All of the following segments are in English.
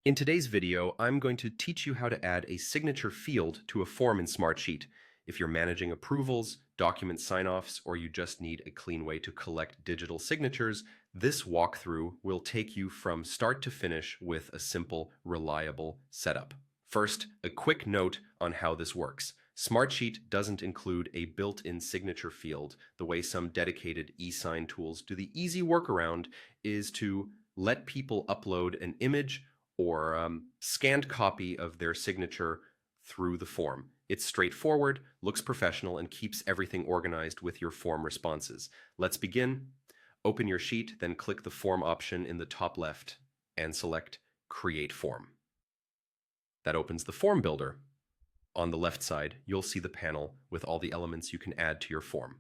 In today's video, I'm going to teach you how to add a signature field to a form in Smartsheet. If you're managing approvals, document sign-offs, or you just need a clean way to collect digital signatures, this walkthrough will take you from start to finish with a simple, reliable setup. First, a quick note on how this works. Smartsheet doesn't include a built-in signature field the way some dedicated e-sign tools do. The easy workaround is to let people upload an image or scanned copy of their signature through the form. It's straightforward, looks professional, and keeps everything organized with your form responses. Let's begin. Open your sheet, then click the form option in the top left and select Create Form. That opens the form builder. On the left side, you'll see the panel with all the elements you can add to your form.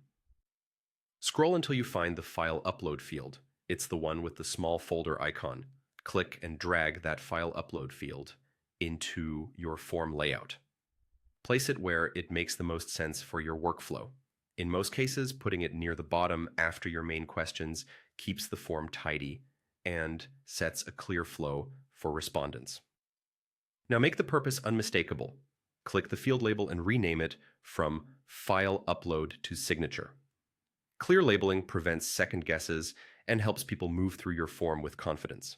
Scroll until you find the File Upload field. It's the one with the small folder icon. Click and drag that File Upload field into your form layout. Place it where it makes the most sense for your workflow. In most cases, putting it near the bottom after your main questions keeps the form tidy and sets a clear flow for respondents. Now make the purpose unmistakable. Click the field label and rename it from File Upload to Signature. Clear labeling prevents second guesses and helps people move through your form with confidence.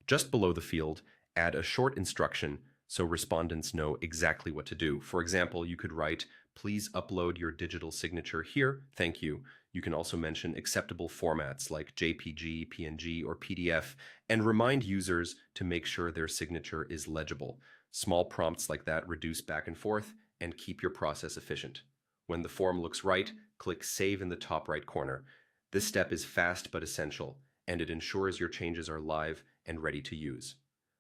Just below the field, add a short instruction so respondents know exactly what to do. For example, you could write, "Please upload your digital signature here, thank you." You can also mention acceptable formats like JPG, PNG, or PDF, and remind users to make sure their signature is legible. Small prompts like that reduce back and forth and keep your process efficient. When the form looks right, click Save in the top right corner. This step is fast but essential, and it ensures your changes are live and ready to use.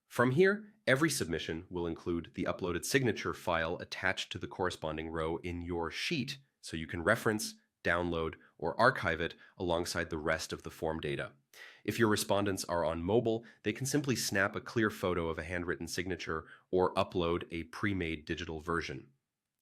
From here, every submission will include the uploaded signature file attached to the corresponding row in your sheet, so you can reference, download, or archive it alongside the rest of the form data. If your respondents are on mobile, they can simply snap a clear photo of a handwritten signature or upload a pre-made digital version.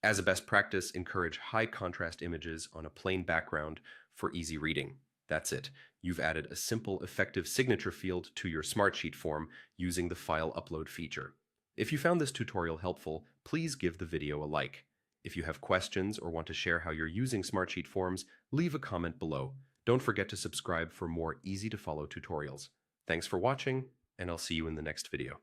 As a best practice, encourage high contrast images on a plain background for easy reading. That's it. You've added a simple, effective signature field to your Smartsheet form using the File Upload feature. If you found this tutorial helpful, please give the video a like. If you have questions or want to share how you're using Smartsheet forms, leave a comment below. Don't forget to subscribe for more easy-to-follow tutorials. Thanks for watching, and I'll see you in the next video.